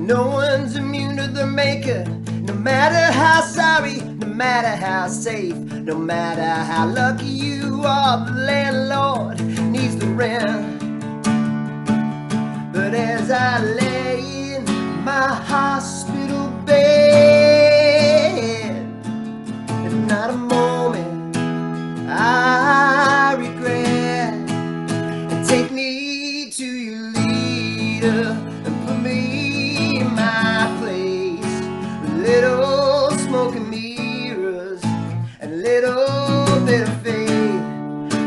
No one's immune to their maker, no matter how sorry, no matter how safe, no matter how lucky you are, the landlord needs the rent. But as I lay in my hospital bed, and not a moment I regret, and take me to your leader and put me in my place, with little smoke and mirrors and a little bit of faith.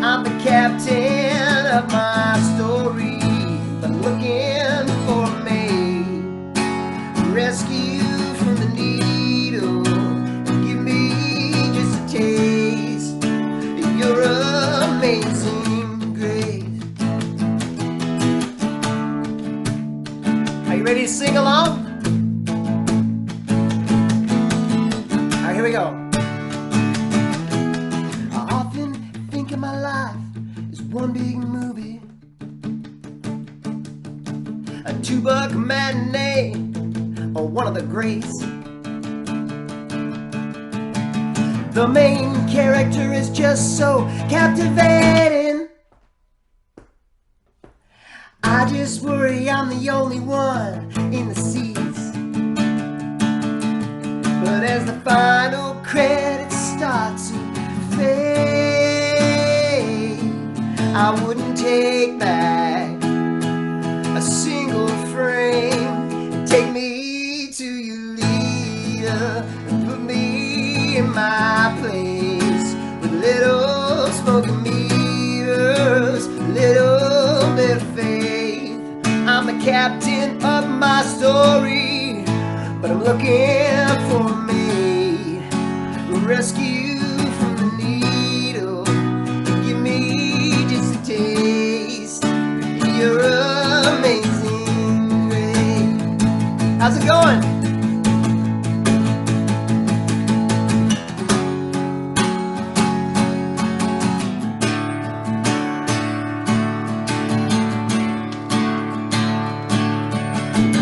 I'm the captain of my story, but looking for a mate, rescue from the needle, give me just a taste of your amazing grace. Are you ready to sing along? All right, here we go. I often think of my life as one big movie, a $2 matinee, or one of the greats. The main character is just so captivating. I just worry I'm the only one in the seats. But as the final credits start to fade, I wouldn't take back a single frame. Take me to your leader and put me in my place, with little smoke and mirrors, little bit of faith. I'm the captain of my story, but I'm looking for a mate, rescue from the needle, give me just a taste of your amazing grace. How's it going?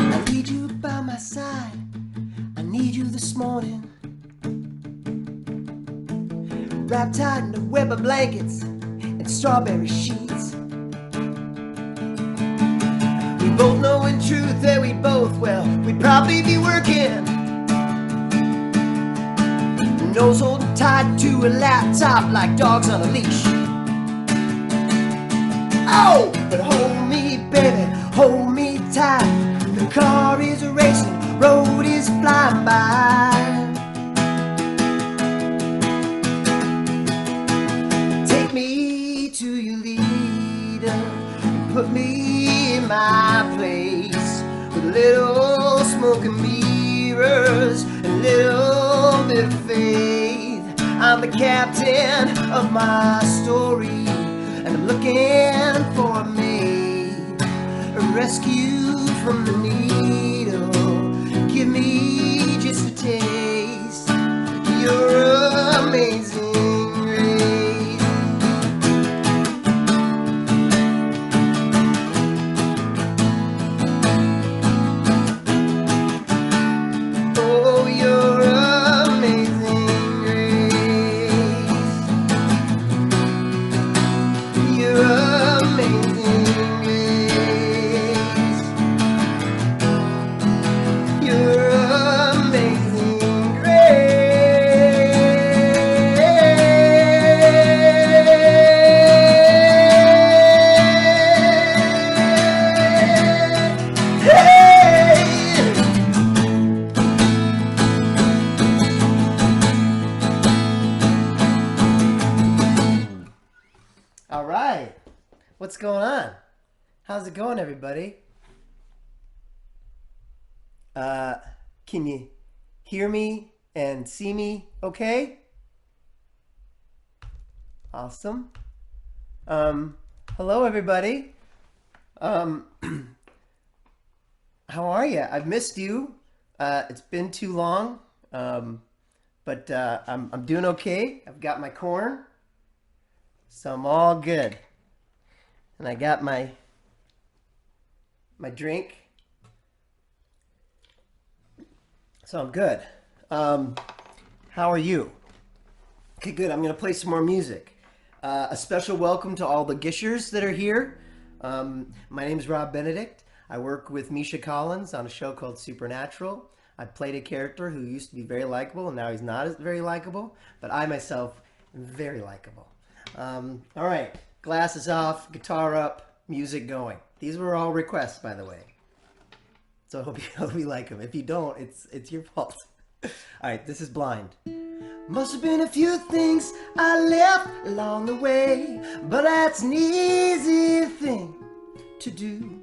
I need you by my side, I need you this morning, wrapped tight in a web of blankets and strawberry sheets. We both know in truth that we'd probably be working, nose holding tight to a laptop like dogs on a leash. Oh, but hold me, baby, hold me tight. The car is racing, road is flying by. Take me to your leader and put me in my place, with a little smoke and mirrors, a little bit of faith. I'm the captain of my story, and I'm looking for a mate, a rescue from the needle. Give me just a taste of your amazing grace. Oh, your amazing grace. Your amazing grace. Your amazing grace. Hey! All right. What's going on? How's it going, everybody? Can you hear me and see me okay? Awesome. Hello, everybody. How are you? I've missed you. It's been too long. But I'm doing okay. I've got my corn, so I'm all good. And I got my drink. So I'm good. How are you? Okay, good. I'm going to play some more music. A special welcome to all the Gishers that are here. My name is Rob Benedict. I work with Misha Collins on a show called Supernatural. I played a character who used to be very likable, and now he's not as very likable, but I myself am very likable. All right, glasses off, guitar up, music going. These were all requests, by the way. So I hope you like them. If you don't, it's your fault. All right, this is Blind. Must have been a few things I left along the way, but that's an easy thing to do.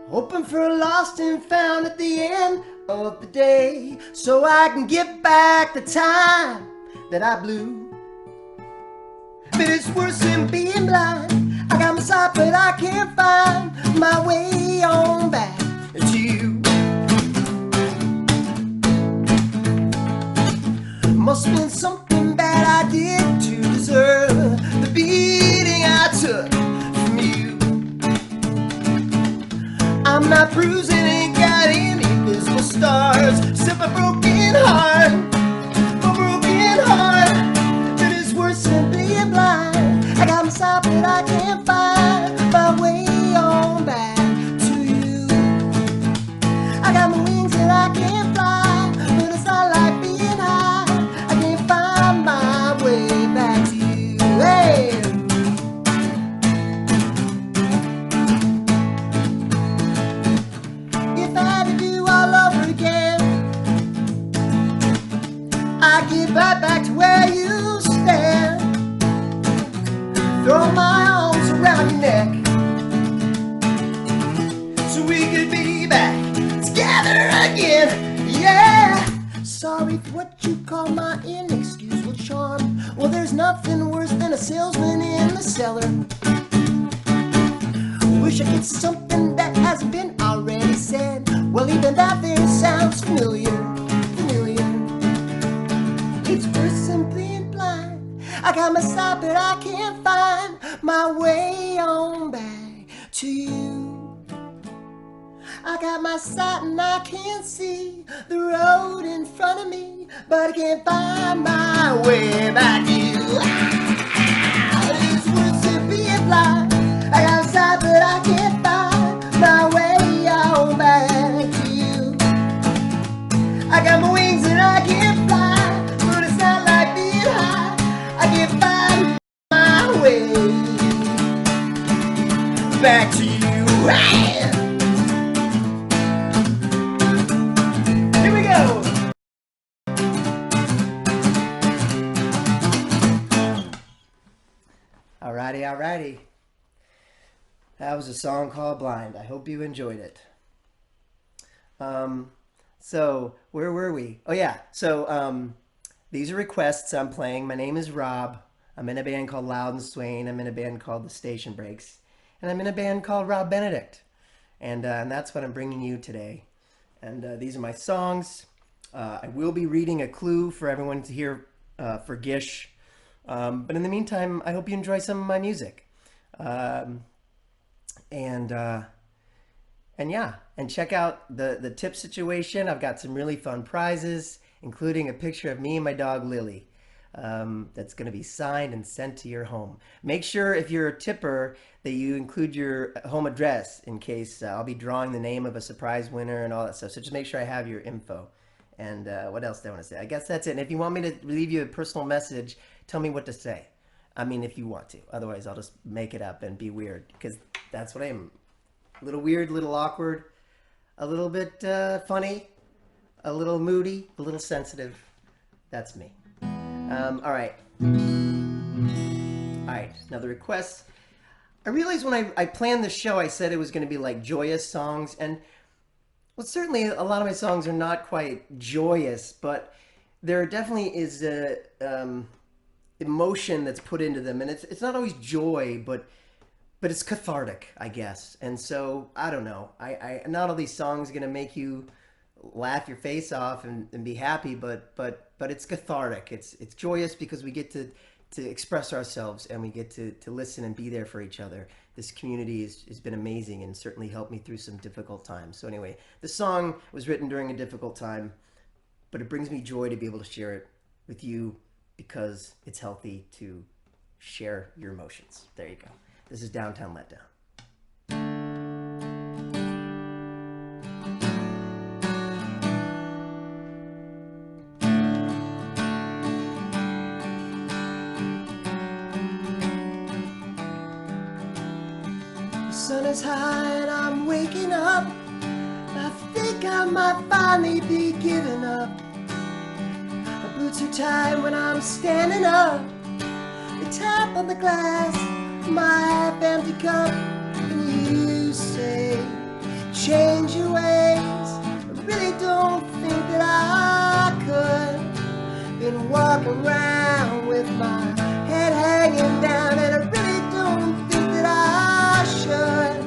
Hoping for a lost and found at the end of the day, so I can get back the time that I blew. But it's worse than being blind. I got my sight, but I can't find my way on back to you. Must have been something bad I did to deserve the beating I took from you. I'm not bruising, ain't got any visible stars, except a broken heart, a broken heart. But it's worse than being blind. I got my sight, but I can't find my way on back to you. I got my wings and I can't fly, but it's not like being high. I can't find my way back to you. Hey! If I had to do all over again, I'd get right back to where you stand. Throw my arms around your neck, so we could be back together again. Yeah. Sorry for what you call my inexcusable charm. Well, there's nothing worse than a salesman in the cellar. Wish I could something that hasn't been already said. Well, even that there sounds familiar, familiar. It's worse than being blind. I got my sight, but I can't find my way on back to you. I got my sight and I can't see the road in front of me, but I can't find my way back to you. It's worse than being blind. I got my sight, but I can't find my way on back to you. I got my wings and I can't fly, but it's not like being high. I can't find my way back to you. Here we go. Alrighty. That was a song called Blind. I hope you enjoyed it. So where were we? Oh yeah. So these are requests I'm playing. My name is Rob. I'm in a band called Loud and Swain. I'm in a band called The Station Breaks. And I'm in a band called Rob Benedict. And that's what I'm bringing you today. And these are my songs. I will be reading a clue for everyone to hear for Gish. But in the meantime, I hope you enjoy some of my music. And yeah, and check out the tip situation. I've got some really fun prizes, including a picture of me and my dog Lily. That's going to be signed and sent to your home. Make sure if you're a tipper that you include your home address in case I'll be drawing the name of a surprise winner and all that stuff. So just make sure I have your info. And what else do I want to say? I guess that's it. And if you want me to leave you a personal message, tell me what to say. I mean, if you want to. Otherwise, I'll just make it up and be weird, because that's what I am. A little weird, a little awkward, a little bit funny, a little moody, a little sensitive. That's me. All right. Now the requests. I realized when I planned the show, I said it was going to be like joyous songs. And well, certainly a lot of my songs are not quite joyous, but there definitely is a emotion that's put into them. And it's not always joy, but it's cathartic, I guess. And so, I don't know. Not all these songs are going to make you laugh your face off and be happy, but it's cathartic. It's joyous because we get to express ourselves, and we get to listen and be there for each other. this community has been amazing and certainly helped me through some difficult times. So anyway, the song was written during a difficult time, but it brings me joy to be able to share it with you because it's healthy to share your emotions. There you go. This is Downtown Letdown. The sun is high and I'm waking up. I think I might finally be giving up. My boots are tied when I'm standing up. The tap on the glass, my half-empty cup, and you say, change your ways. I really don't think that I could. Been walking around with my head hanging down, and I really don't think that I should.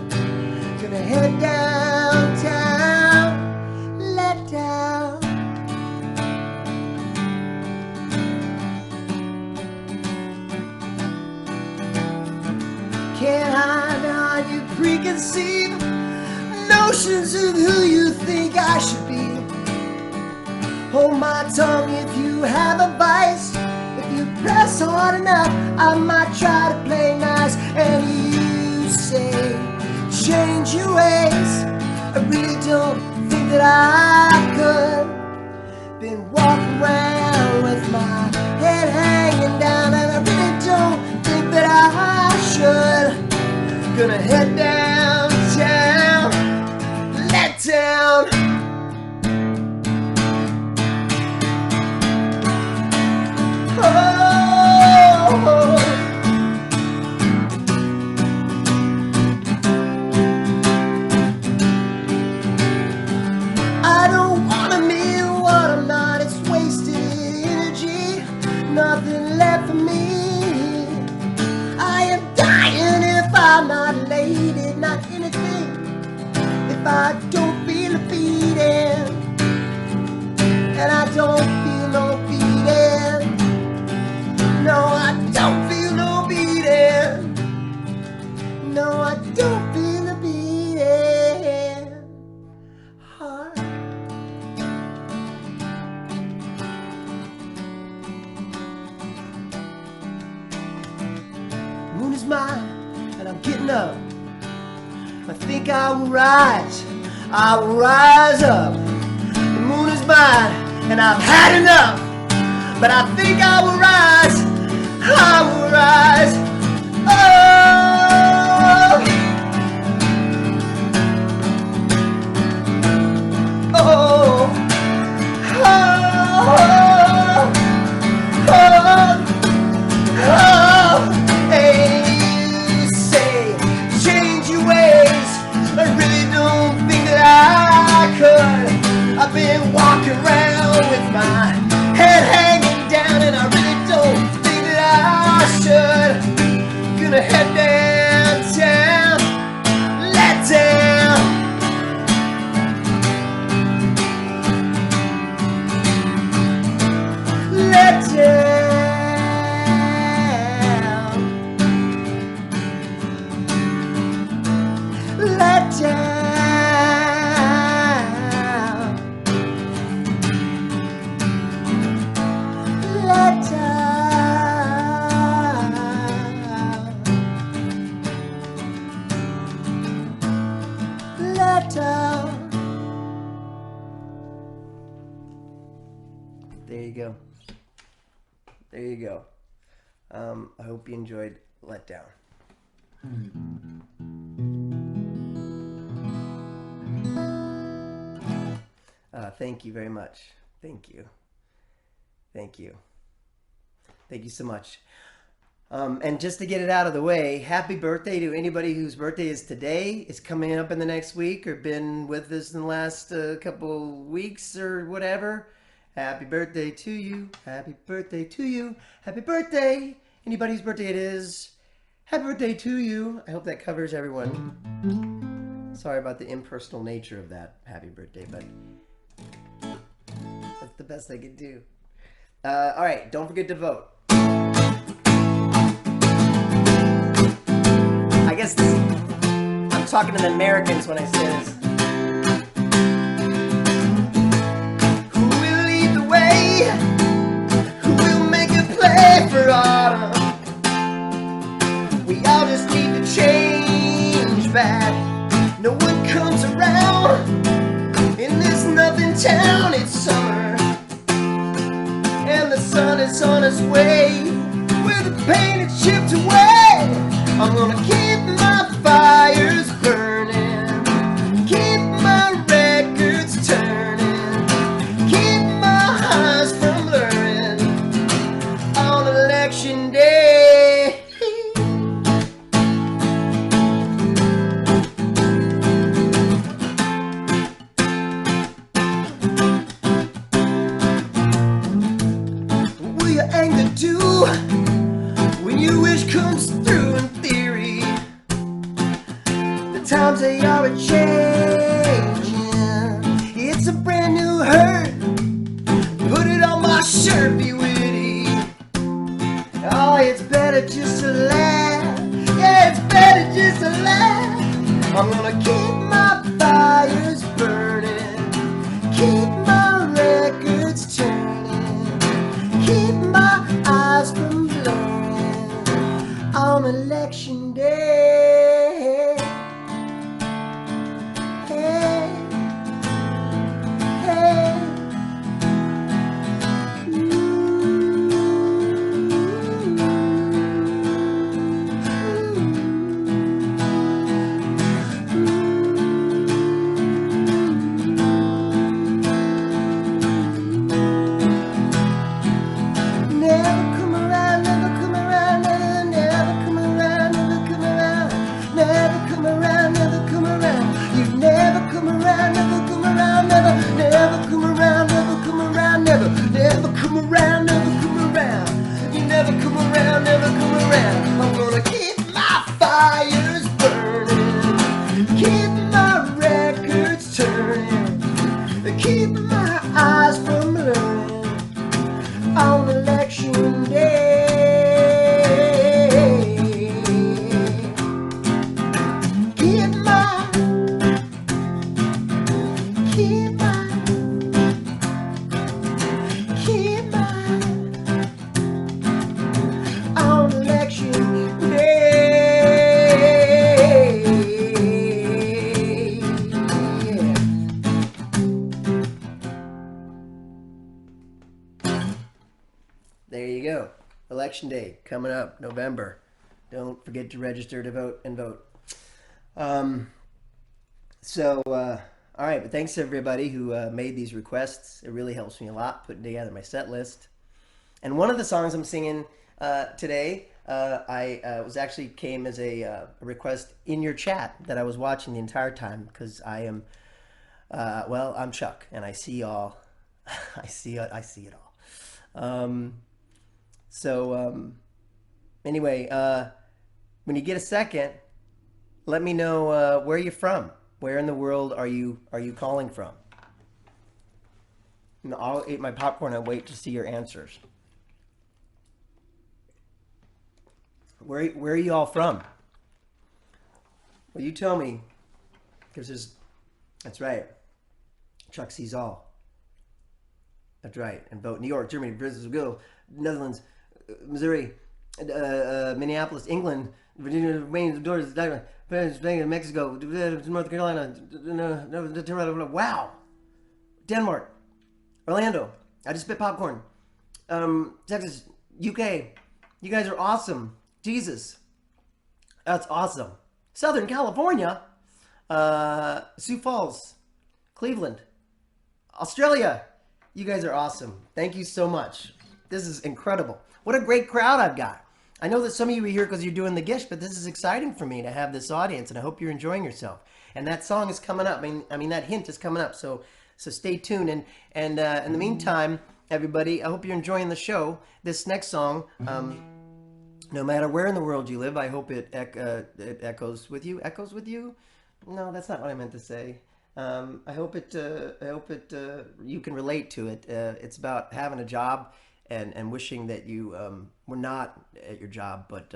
Gonna head downtown, let down. Can't hide behind your preconceived notions of who you think I should be. Hold my tongue if you have a vice. If you press hard enough, I might try to play nice. And you say, change your ways. I really don't think that I could. Been walking around with my head hanging down, and I really don't think that I should. Gonna head downtown, let down. Oh, I don't wanna be what I'm not. It's wasted energy, nothing left for me. I am dying if I'm not elated, not anything. If I don't feel a beating, and I don't feel no beating. No, I don't feel no beating. No, I don't feel a beating heart. Moon is mine, and I'm getting up. I think I will rise. I will rise up. The moon is mine, and I've had enough. But I think I will rise. I will rise. Oh, oh, oh, oh, oh. Hey, you say, change your ways. I really don't think that I could. I've been walking around with my head hanging down, and I really don't think that I should. Gonna head downtown, let down. Let down. Let down. Let down. There you go. There you go. I hope you enjoyed Let Down. Thank you very much. Thank you. Thank you. Thank you so much. And just to get it out of the way, happy birthday to anybody whose birthday is today, is coming up in the next week, or been with us in the last couple weeks or whatever. Happy birthday to you. Happy birthday to you. Happy birthday. Anybody whose birthday it is, happy birthday to you. I hope that covers everyone. Sorry about the impersonal nature of that happy birthday, but that's the best I could do. All right, don't forget to vote. I guess I'm talking to the Americans when I say this. Who will lead the way? Who will make a play for autumn? We all just need to change back. No one comes around in this nothing town. It's summer and the sun is on its way. Where the pain is chipped away, I'm gonna keep my fires burning, keep my records turning, keep my eyes from blurring on election day. Will your anger do when your wish comes through in theory? The times they are a-changing. It's a brand new hurt. Put it on my shirt, be witty. Oh, it's better just to laugh. Yeah, it's better just to laugh. I'm gonna keep my fires burning, keep my records turning, keep my eyes from blurring on election day. Hey, hey. Never come around, never come around, never come around, never come around, never come around, never come around. You never come around, never come around, never come around, never come around, never come around, never come around. You never come around, never come around. I'm gonna keep my fires burning, keep my records turning, keep my eyes from blurring on election day. Keep my on election day. There you go. Election day coming up, November. Don't forget to register to vote and vote. All right, but thanks to everybody who made these requests. It really helps me a lot putting together my set list. And one of the songs I'm singing today, I was actually came as a request in your chat that I was watching the entire time because I am, well, I'm Chuck and I see all, I see it all. Anyway, when you get a second, let me know where you're from. Where in the world are you calling from? And I'll eat my popcorn and wait to see your answers. Where are you all from? Well, you tell me, because that's right. Chuck sees all. That's right. And vote New York, Germany, Brazil, Netherlands, Missouri, Minneapolis, England, Virginia, Maine, Georgia, Mexico, North Carolina, wow, Denmark, Orlando. I just spit popcorn. Texas, UK. You guys are awesome. Jesus, that's awesome. Southern California, Sioux Falls, Cleveland, Australia. You guys are awesome. Thank you so much. This is incredible. What a great crowd I've got. I know that some of you are here because you're doing the Gish, but this is exciting for me to have this audience, and I hope you're enjoying yourself. And that song is coming up. I mean that hint is coming up. So stay tuned. And in the meantime, everybody, I hope you're enjoying the show. This next song, no matter where in the world you live, I hope it echoes with you. Echoes with you? No, that's not what I meant to say. I hope you can relate to it. It's about having a job and wishing that you were not at your job, but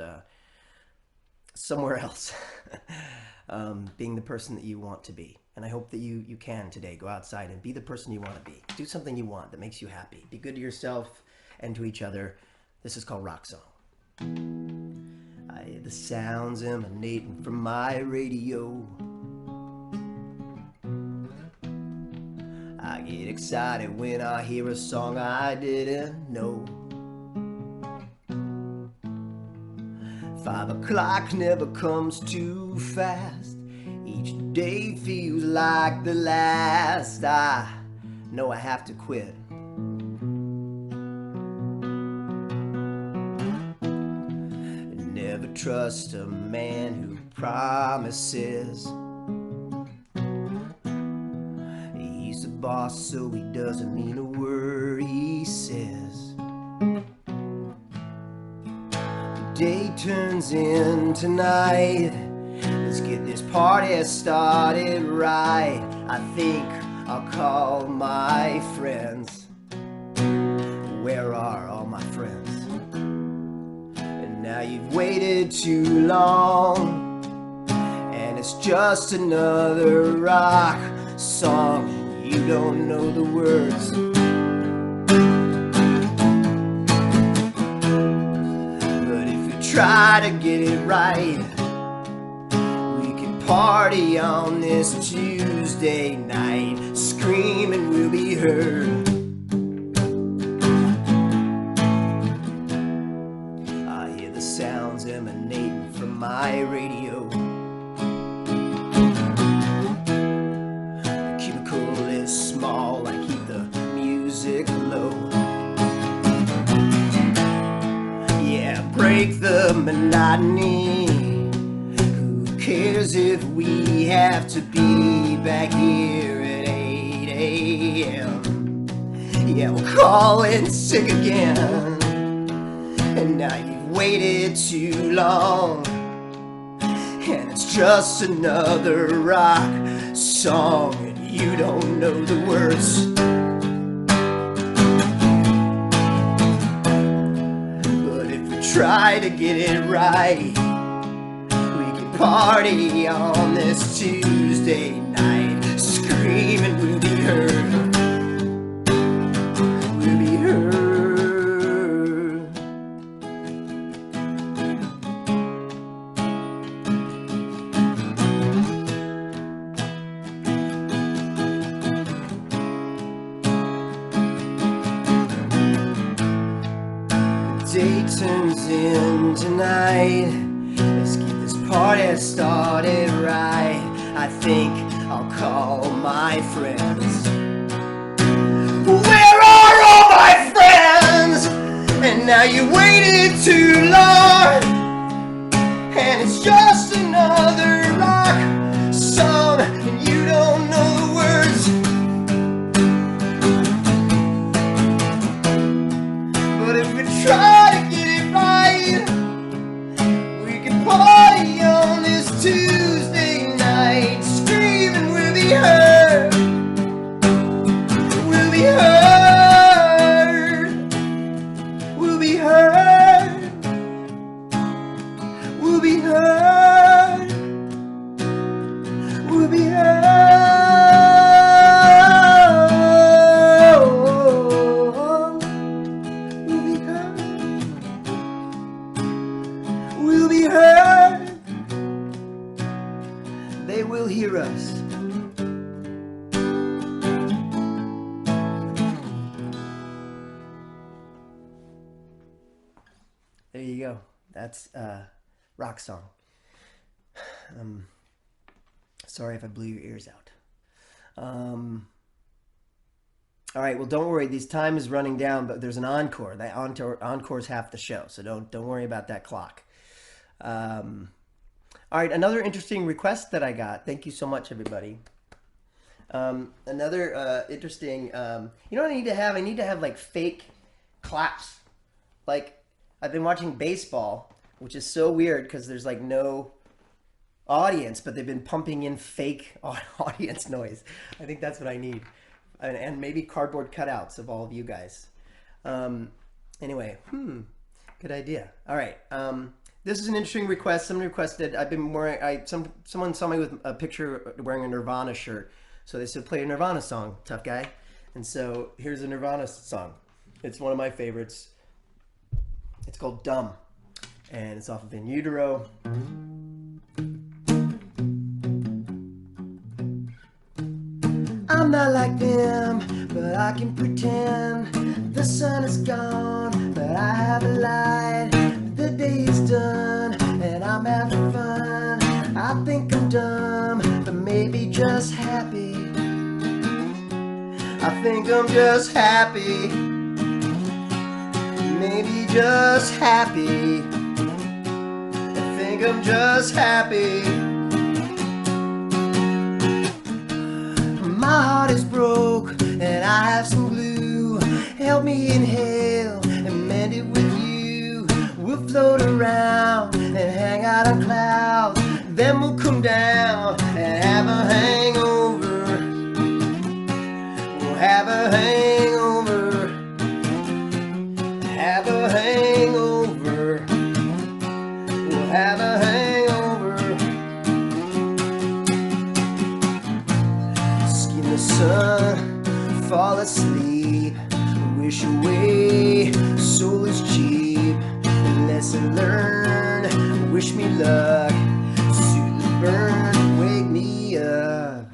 somewhere else, being the person that you want to be. And I hope that you can today go outside and be the person you want to be. Do something you want that makes you happy. Be good to yourself and to each other. This is called Rock Song. I hear the sounds emanating from my radio. I get excited when I hear a song I didn't know. 5 o'clock never comes too fast. Each day feels like the last. I know I have to quit. Never trust a man who promises. He's the boss, so he doesn't mean a word he says. Day turns into night. Let's get this party started right. I think I'll call my friends. Where are all my friends? And now you've waited too long, and it's just another rock song. You don't know the words. Try to get it right. We can party on this Tuesday night. Screaming will be heard. I hear the sounds emanating from my radio. The cubicle is small. I keep the music low. Break the monotony. Who cares if we have to be back here at 8 a.m.? Yeah, we'll call in sick again. And now you've waited too long, and it's just another rock song, and you don't know the words. Try to get it right. We can party on this Tuesday night. Screaming we'll be heard. We'll be heard. Day turns into night. Let's get this party started right. I think I'll call my friends. Where are all my friends? And now you waited too long, and it's just another rock song, and you don't know the words. But if we try Tuesday night, screaming we'll be heard. We'll be heard. We'll be heard. We'll be heard. We'll be heard. We'll be heard. We'll be heard. They will hear us. There you go. That's rock song. Sorry if I blew your ears out. All right. Well, don't worry. This time is running down, but there's an encore. That encore is half the show, so don't worry about that clock. All right, another interesting request that I got. Thank you so much, everybody. Another interesting, you know what I need to have? I need to have like fake claps. Like I've been watching baseball, which is so weird because there's like no audience, but they've been pumping in fake audience noise. I think that's what I need. And maybe cardboard cutouts of all of you guys. Anyway, good idea. All right. This is an interesting request. Someone requested. I've been wearing. Someone saw me with a picture wearing a Nirvana shirt, so they said play a Nirvana song, tough guy. And so here's a Nirvana song. It's one of my favorites. It's called "Dumb," and it's off of In Utero. I'm not like them, but I can pretend. The sun is gone, but I have a light. The day is done, and I'm having fun. I think I'm dumb, but maybe just happy. I think I'm just happy. Maybe just happy. I think I'm just happy. My heart is broke and I have some glue. Help me inhale and mend it with you. We'll float around and hang out on clouds. Then we'll come down and have a hangover. We'll have a hangover. Have a hangover. We'll have a hangover. Sun, fall asleep, wish away, soul is cheap, lesson learned, wish me luck, soothe the burn, wake me up.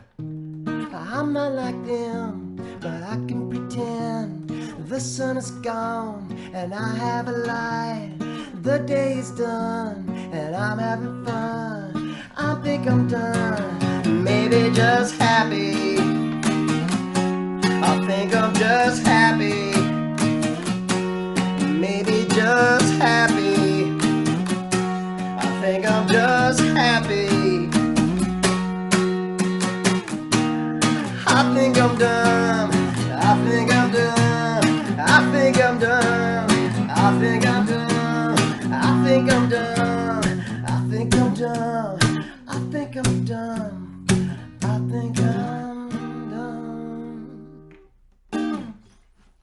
I'm not like them, but I can pretend. The sun is gone and I have a light. The day is done and I'm having fun. I think I'm done, maybe just happy. I think I'm just happy. Maybe just happy. I think I'm just happy. I think I'm done. I think I'm done. I think I'm done. I think I'm done. I think I'm done. I think I'm done. I think I'm done. I think I'm done.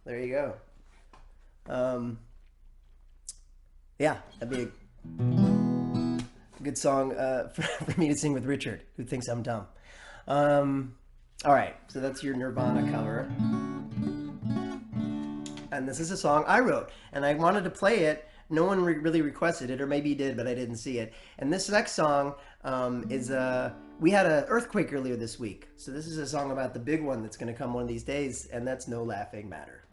There you go. Yeah, that'd be a good song for me to sing with Richard, who thinks I'm dumb. All right, so that's your Nirvana cover. And this is a song I wrote, and I wanted to play it. No one really requested it, or maybe he did, but I didn't see it. And this next song is we had an earthquake earlier this week. So this is a song about the big one that's going to come one of these days, and that's No Laughing Matter.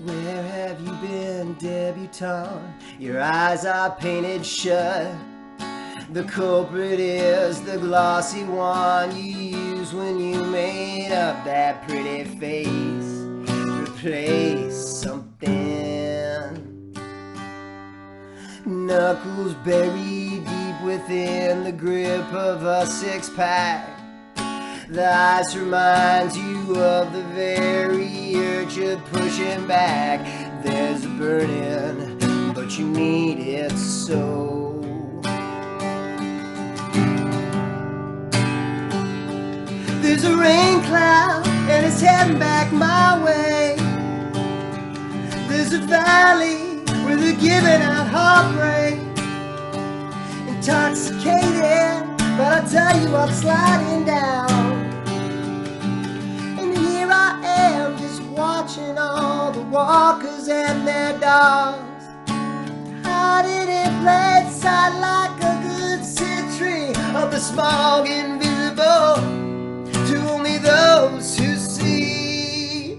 Where have you been, debutante? Your eyes are painted shut. The culprit is the glossy one you used when you made up that pretty face. Replace something. Knuckles buried deep within the grip of a six-pack. The ice reminds you of the very urge of pushing back. There's a burning, but you need it so. There's a rain cloud and it's heading back my way. There's a valley where they're giving out heartbreak. Intoxicated, but I tell you I'm sliding down. And here I am just watching all the walkers and their dogs. How did it play inside like a good century of the smog invisible to only those who see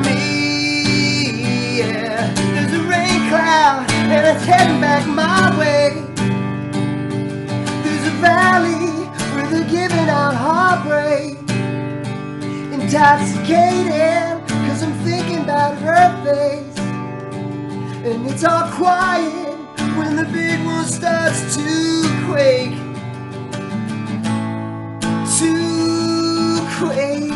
me? Yeah, there's a rain cloud and it's heading back my way. There's a valley where they're giving out heartbreak. Intoxicated, cause I'm thinking about her face. And it's all quiet when the big one starts to quake. To quake.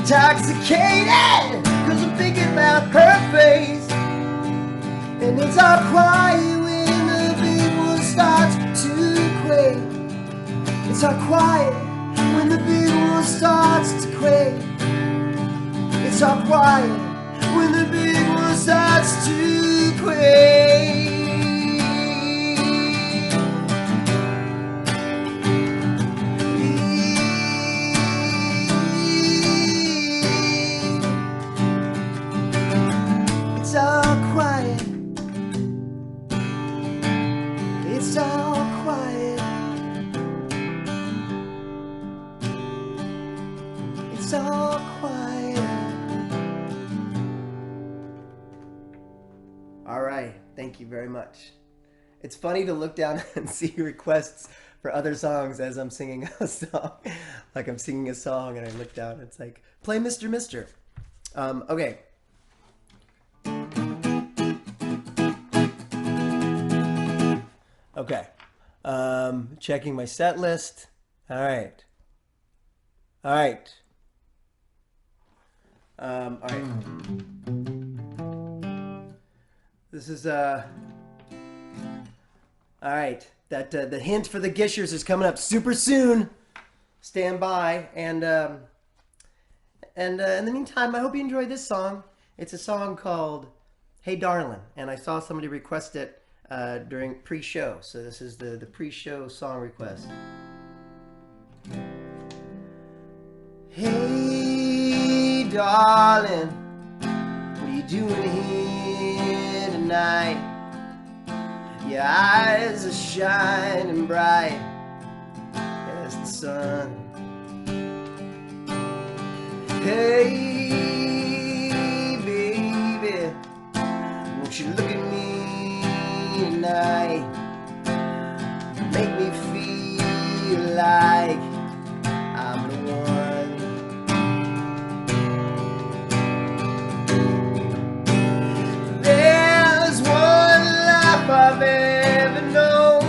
intoxicated, 'cause I'm thinking about her face. And it's all quiet when the big one starts to quake. It's all quiet when the big one starts to quake. It's all quiet when the big one starts to quake. It's all quiet. It's all quiet. It's all quiet. All right, thank you very much. It's funny to look down and see requests for other songs as I'm singing a song. Like I'm singing a song and I look down and it's like, play Mr. Mister. Okay. Okay. Checking my set list. All right. All right. All right. This is all right. That the hint for the Gishers is coming up super soon. Stand by, and in the meantime, I hope you enjoyed this song. It's a song called "Hey Darlin'," and I saw somebody request it during pre-show, so this is the pre-show song request. Hey darling, what are you doing here tonight? Your eyes are shining bright as the sun. Hey baby, won't you look at me tonight? Make me feel like I'm the one. There's one life I've ever known.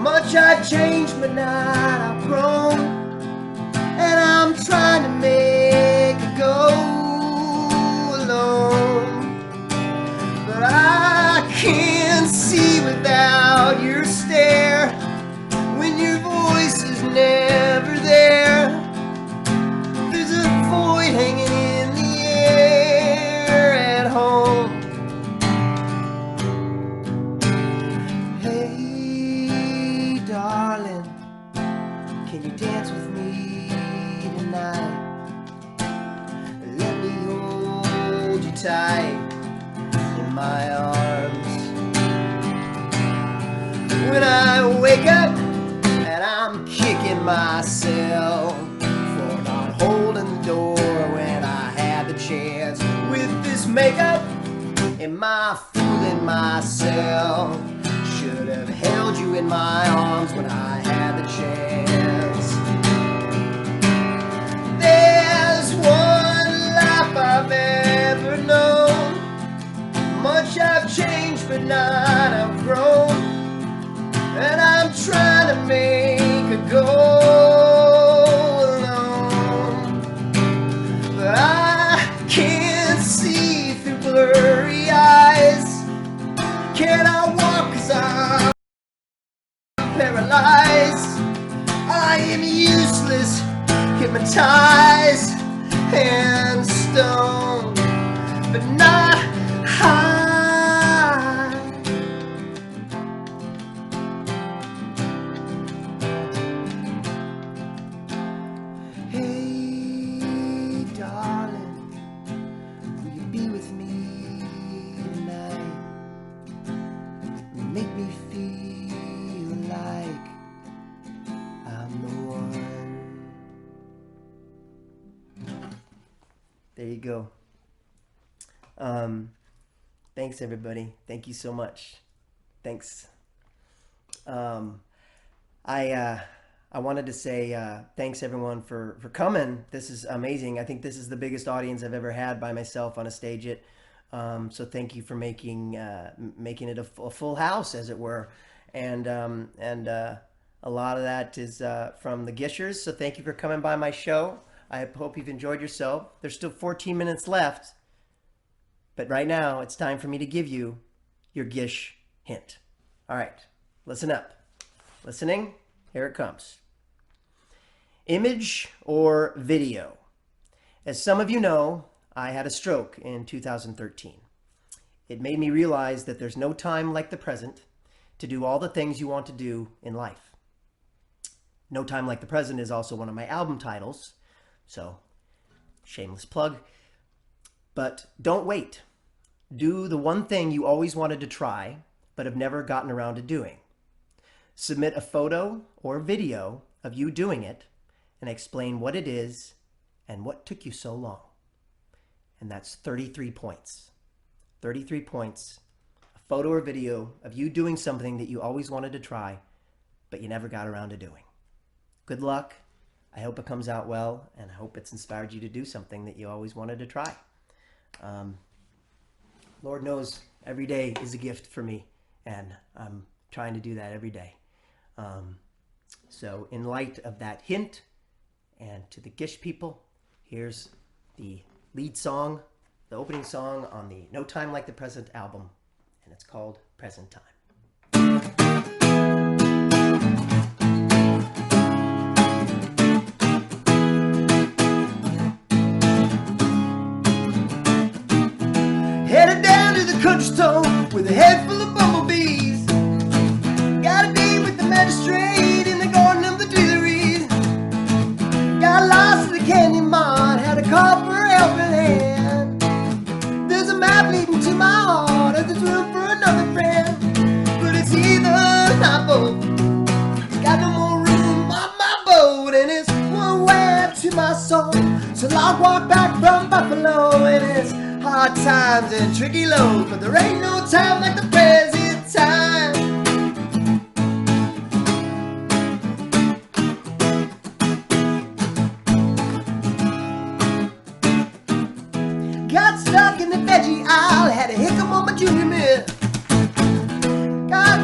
Much I've changed, but not I've grown. And I'm trying to make it go alone. But I can't see without your stare. When your voice is never there, there's a void hanging in the air at home. Hey darling, can you dance with me tonight? Let me hold you tight in my arms. When I wake up and I'm kicking myself for not holding the door when I had the chance. With this makeup, am I fooling myself? Should have held you in my arms when I had the chance. There's one life I've ever known. Much I've changed, but not I've grown. And I'm trying to make it go alone. But I can't see through blurry eyes. Can I walk 'cause I'm paralyzed? I am useless, hypnotized and stoned, but not high. Hey darling, will you be with me tonight? Make me feel like I'm the one. There you go. Thanks everybody. Thank you so much. Thanks. I wanted to say thanks everyone for coming. This is amazing. I think this is the biggest audience I've ever had by myself on a StageIT. So thank you for making it a full house, as it were, and a lot of that is from the Gishers. So thank you for coming by my show. I hope you've enjoyed yourself. There's still 14 minutes left. But right now, it's time for me to give you your Gish hint. All right, listen up. Listening? Here it comes. Image or video. As some of you know, I had a stroke in 2013. It made me realize that there's no time like the present to do all the things you want to do in life. No Time Like the Present is also one of my album titles, so shameless plug. But don't wait. Do the one thing you always wanted to try, but have never gotten around to doing. Submit a photo or video of you doing it and explain what it is and what took you so long. And that's 33 points. 33 points. A photo or video of you doing something that you always wanted to try, but you never got around to doing. Good luck. I hope it comes out well, and I hope it's inspired you to do something that you always wanted to try. Lord knows every day is a gift for me, and I'm trying to do that every day. So in light of that hint, and to the Gish people, here's the lead song, the opening song on the No Time Like the Present album, and it's called Present Time. Headed down to the country store with a head full of bumblebees. Got a date with the magistrate in the garden of the Tuileries. Got lost in the candy mart, had a call for a helping hand. There's a map leading to my heart, and there's room for another friend. But it's either not both. Got no more room on my boat, and it's one way to my soul. So I'll walk back from Buffalo, and it's hard times and tricky lows, but there ain't no time like the present time. Got stuck in the veggie aisle, had a hiccup on my junior mint. Got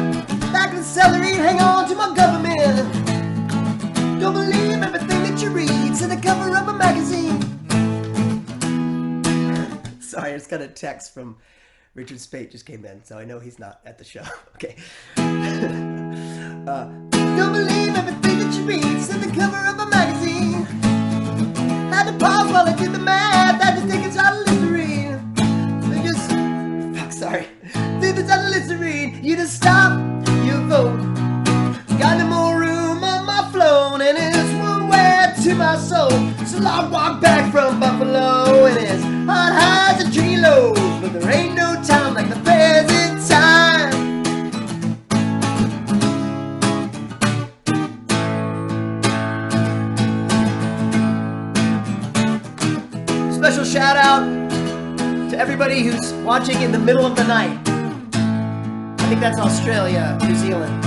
back in the celery, hang on to my government. Don't believe everything that you read, to the cover of a magazine. Sorry, I just got a text from Richard Spate just came in, so I know he's not at the show. Okay. Don't believe everything that you read, to the cover of a magazine. Had to pause while I did the math, had to take a shot of Listerine. Sorry. Take the shot of Listerine, you just stop your vote. Got no more room on my float, and it's one way to my soul. So I'll walk back from Buffalo, and it's hot highs and tricky lows, but there ain't no time like the present time. Special shout out to everybody who's watching in the middle of the night. I think that's Australia, New Zealand.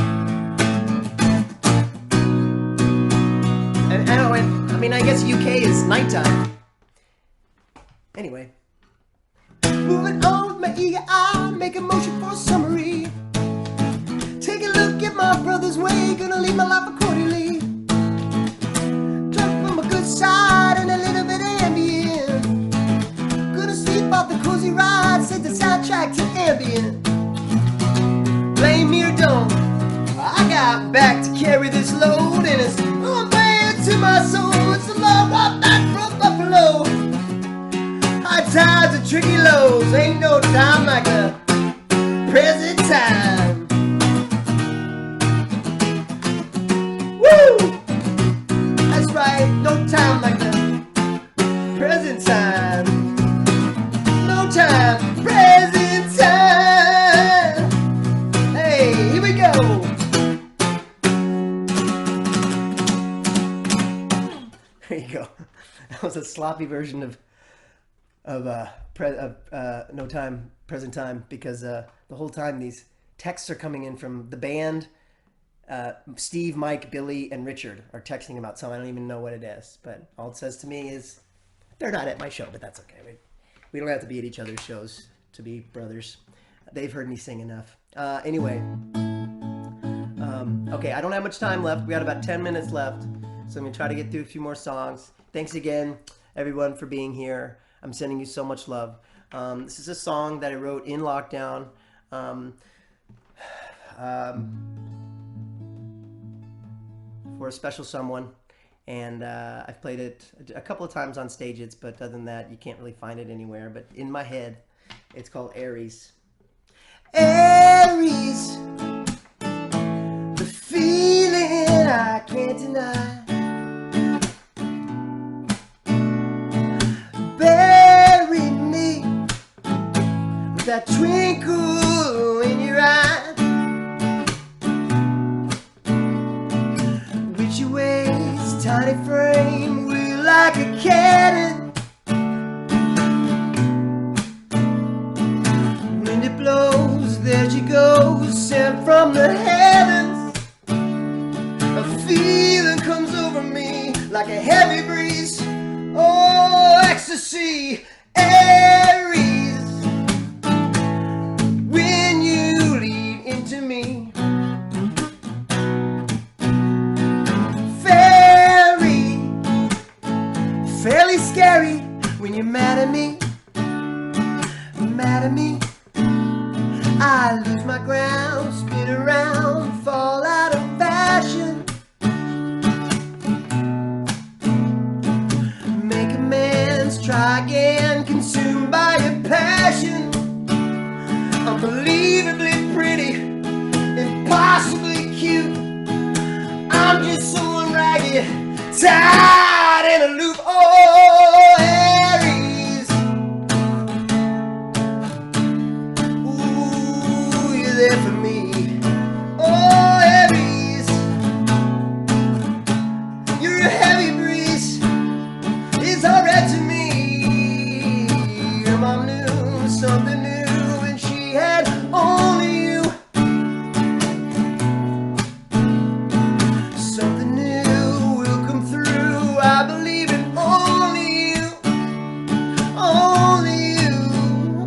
I guess UK is nighttime. Anyway. Moving on with my eager eye, make a motion for a summary. Take a look at my brother's way, gonna lead my life accordingly. Drunk from a good side and a little bit of ambient. Gonna sleep off the cozy ride, set the soundtrack to ambient. Blame me or don't, I got back to carry this load, and it's on bad to my soul. It's a long walk back from Buffalo. High times and tricky lows, ain't no time like the present time. Woo! That's right, no time like the present time. No time, present time. Hey, here we go. There you go. That was a sloppy version of No Time, Present Time, because the whole time these texts are coming in from the band. Steve, Mike, Billy, and Richard are texting about something. I don't even know what it is, but all it says to me is they're not at my show, but that's okay. We don't have to be at each other's shows to be brothers. They've heard me sing enough. Anyway, okay, I don't have much time left. We got about 10 minutes left, so I'm gonna try to get through a few more songs. Thanks again, everyone, for being here. I'm sending you so much love. This is a song that I wrote in lockdown. For a special someone, and I've played it a couple of times on StageITs, but other than that, you can't really find it anywhere. But in my head, it's called Aries. Aries, the feeling I can't deny. Bury me with that twinkle in your eye. Tiny frame, we like a cannon. When it blows, there she goes, sent from the heavens. A feeling comes over me like a heavy breeze. Oh, ecstasy, Aries. When you lead into me, fairly scary when you're mad at me, mad at me. I lose my ground, spin around, fall out of fashion. Make amends, try again, consumed by your passion. Unbelievably pretty, impossibly cute. I'm just so ragged, tied in a loop. Oh, Aries. Ooh, you're there for me. Oh, Aries. You're a heavy breeze. It's alright to me. Your mom knew something new, and she had only you. Something new will come through. I believe in only you, only you.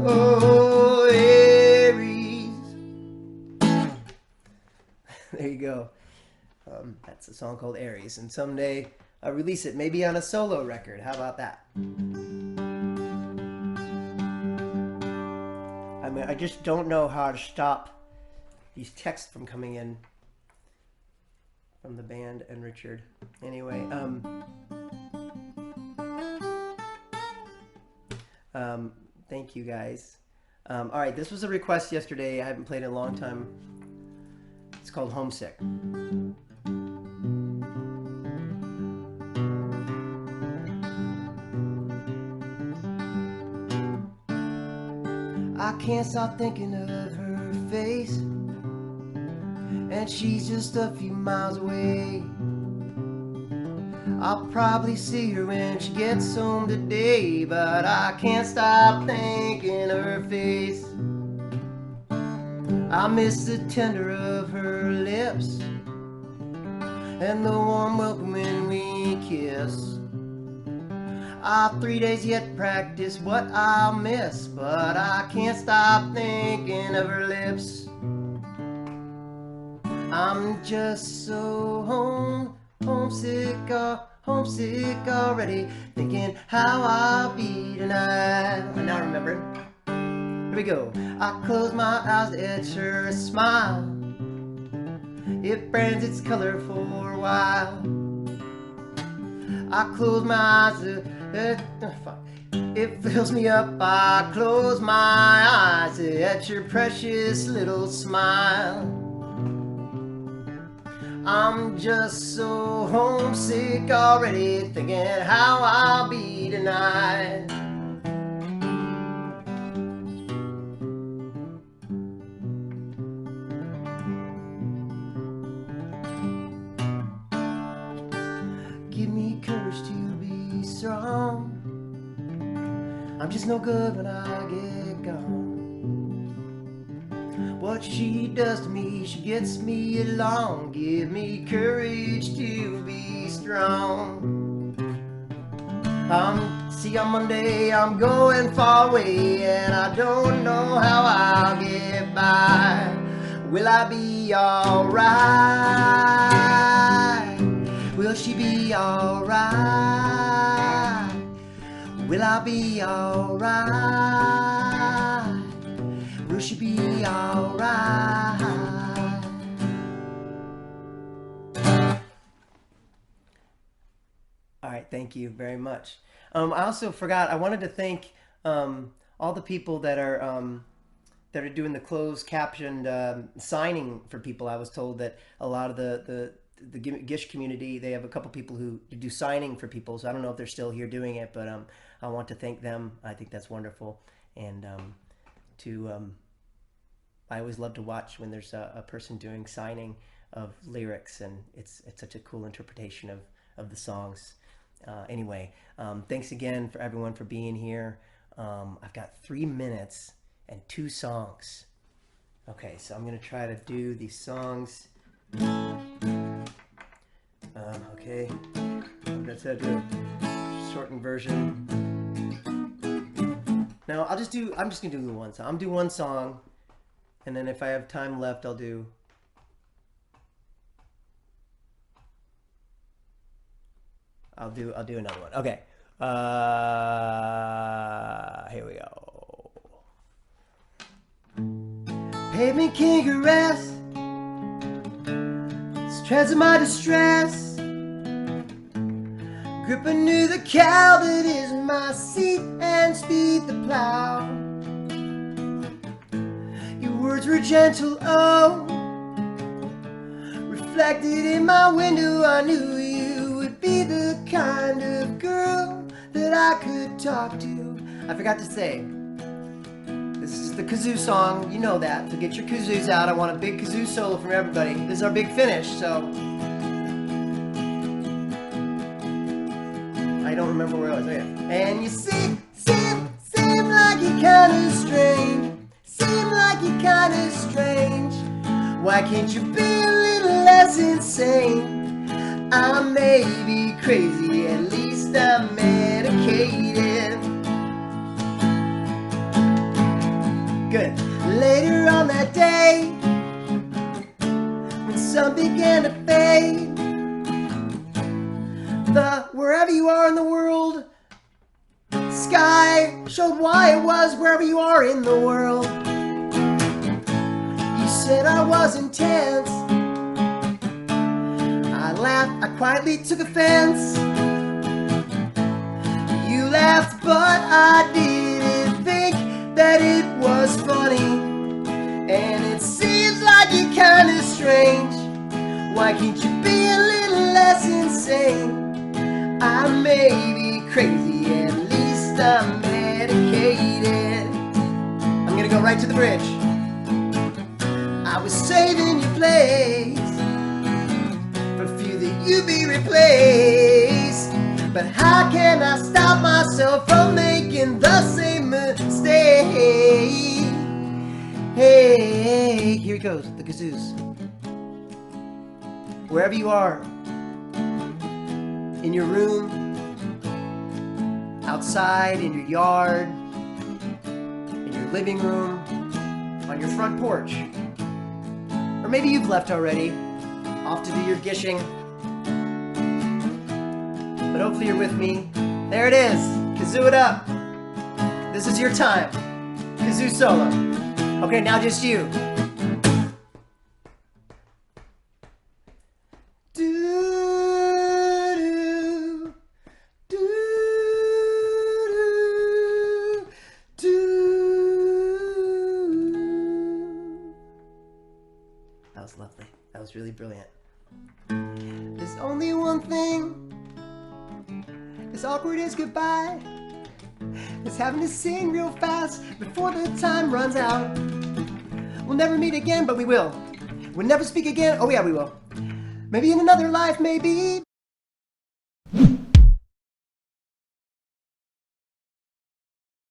Oh, Aries. There you go. That's a song called Aries, and someday I'll release it, maybe on a solo record. How about that? I mean, I just don't know how to stop these texts from coming in from the band and Richard. Anyway, thank you guys. All right, this was a request yesterday. I haven't played it in a long time. It's called Homesick. I can't stop thinking of her face, and she's just a few miles away. I'll probably see her when she gets home today, but I can't stop thinking of her face. I miss the tender of her lips and the warm welcome when we kiss. I've 3 days yet practice what I'll miss, but I can't stop thinking of her lips. I'm just so homesick already, thinking how I'll be tonight. And now remember, here we go. I close my eyes to etch her smile. It burns its color for a while. I close my eyes to it fills me up. I close my eyes at your precious little smile. I'm just so homesick already, thinking how I'll be tonight. Give me courage to be strong. I'm just no good when I get gone. What she does to me, she gets me along. Give me courage to be strong. See, on Monday I'm going far away, and I don't know how I'll get by. Will I be alright? Will Will she be alright? Will I be alright? Will she be alright? All right, thank you very much. I also forgot, I wanted to thank all the people that are doing the closed captioned signing for people. I was told that a lot of the Gish community, they have a couple people who do signing for people. So I don't know if they're still here doing it, but I want to thank them. I think that's wonderful. And I always love to watch when there's a person doing signing of lyrics, and it's such a cool interpretation of the songs. Anyway, thanks again for everyone for being here. I've got 3 minutes and 2 songs. Okay, so I'm gonna try to do these songs. Okay, I'm gonna try to do a shortened version. No, I'm just gonna do one song. I'm gonna do one song, and then if I have time left, I'll do another one. Okay. Here we go. Pavement king caress, treads of my distress, grip anew the cow that is my seat, and speed the plow. Your words were gentle, oh, reflected in my window. I knew you would be the kind of girl that I could talk to. I forgot to say, this is the kazoo song. You know that, so get your kazoos out. I want a big kazoo solo from everybody. This is our big finish, so I don't remember where I was. Okay. And you seem like you're kinda strange. Seem like you're kinda strange. Why can't you be a little less insane? I may be crazy, at least I'm medicated. Good. Later on that day, when sun began to fade, the wherever you are in the world sky showed why it was wherever you are in the world. You said I was intense. I laughed, I quietly took offense. You laughed, but I didn't think that it was funny. And it seems like you're kinda strange. Why can't you be a little less insane? I may be crazy, at least I'm medicated. I'm gonna go right to the bridge. I was saving your place for fear that you'd be replaced. But how can I stop myself from making the same mistake? Hey, here it goes, the kazoos. Wherever you are, in your room, outside, in your yard, in your living room, on your front porch. Or maybe you've left already, off to do your gishing. But hopefully you're with me. There it is, kazoo it up. This is your time, kazoo solo. Okay, now just you. That was lovely. That was really brilliant. There's only one thing as awkward as goodbye. It's having to sing real fast before the time runs out. We'll never meet again, but we will. We'll never speak again. Oh yeah, we will. Maybe in another life, maybe.